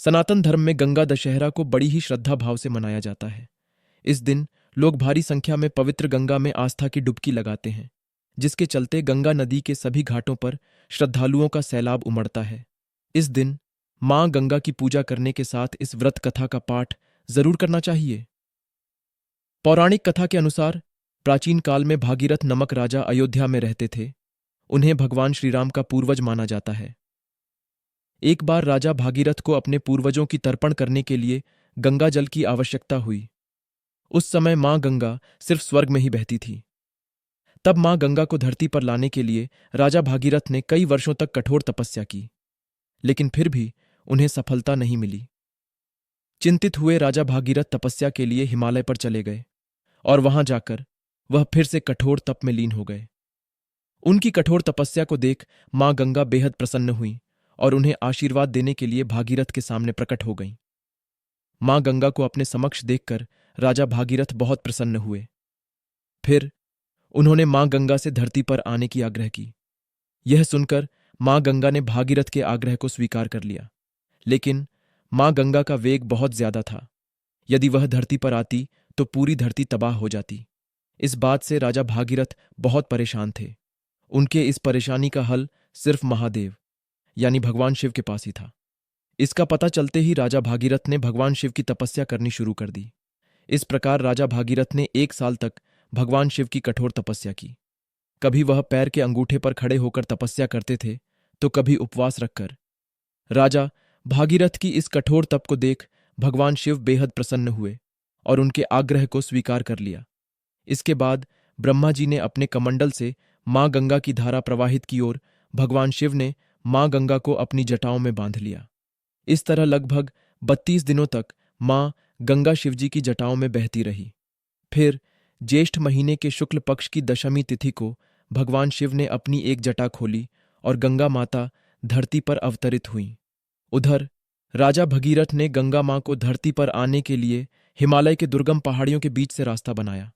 सनातन धर्म में गंगा दशहरा को बड़ी ही श्रद्धा भाव से मनाया जाता है। इस दिन लोग भारी संख्या में पवित्र गंगा में आस्था की डुबकी लगाते हैं, जिसके चलते गंगा नदी के सभी घाटों पर श्रद्धालुओं का सैलाब उमड़ता है। इस दिन मां गंगा की पूजा करने के साथ इस व्रत कथा का पाठ जरूर करना चाहिए। पौराणिक कथा के अनुसार प्राचीन काल में भागीरथ नामक राजा अयोध्या में रहते थे। उन्हें भगवान श्रीराम का पूर्वज माना जाता है। एक बार राजा भागीरथ को अपने पूर्वजों की तर्पण करने के लिए गंगा जल की आवश्यकता हुई। उस समय मां गंगा सिर्फ स्वर्ग में ही बहती थी। तब मां गंगा को धरती पर लाने के लिए राजा भागीरथ ने कई वर्षों तक कठोर तपस्या की, लेकिन फिर भी उन्हें सफलता नहीं मिली। चिंतित हुए राजा भागीरथ तपस्या के लिए हिमालय पर चले गए और वहां जाकर वह फिर से कठोर तप में लीन हो गए। उनकी कठोर तपस्या को देख मां गंगा बेहद प्रसन्न हुई और उन्हें आशीर्वाद देने के लिए भागीरथ के सामने प्रकट हो गईं। मां गंगा को अपने समक्ष देखकर राजा भागीरथ बहुत प्रसन्न हुए। फिर उन्होंने मां गंगा से धरती पर आने की आग्रह की। यह सुनकर मां गंगा ने भागीरथ के आग्रह को स्वीकार कर लिया, लेकिन मां गंगा का वेग बहुत ज्यादा था। यदि वह धरती पर आती तो पूरी धरती तबाह हो जाती। इस बात से राजा भागीरथ बहुत परेशान थे। उनके इस परेशानी का हल सिर्फ महादेव यानी भगवान शिव के पास ही था। इसका पता चलते ही राजा भागीरथ ने भगवान शिव की तपस्या करनी शुरू कर दी। इस प्रकार राजा भागीरथ ने 1 साल तक भगवान शिव की कठोर तपस्या की। कभी वह पैर के अंगूठे पर खड़े होकर तपस्या करते थे तो कभी उपवास रखकर। राजा भागीरथ की इस कठोर तप को देख भगवान शिव बेहद प्रसन्न हुए और उनके आग्रह को स्वीकार कर लिया। इसके बाद ब्रह्मा जी ने अपने कमंडल से मां गंगा की धारा प्रवाहित की और भगवान शिव ने मां गंगा को अपनी जटाओं में बांध लिया। इस तरह लगभग 32 दिनों तक मां गंगा शिवजी की जटाओं में बहती रही। फिर ज्येष्ठ महीने के शुक्ल पक्ष की दशमी तिथि को भगवान शिव ने अपनी एक जटा खोली और गंगा माता धरती पर अवतरित हुईं। उधर राजा भगीरथ ने गंगा मां को धरती पर आने के लिए हिमालय के दुर्गम पहाड़ियों के बीच से रास्ता बनाया।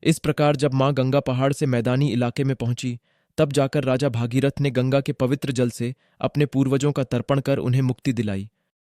इस प्रकार जब मां गंगा पहाड़ से मैदानी इलाके में पहुंची, तब जाकर राजा भागीरथ ने गंगा के पवित्र जल से अपने पूर्वजों का तर्पण कर उन्हें मुक्ति दिलाई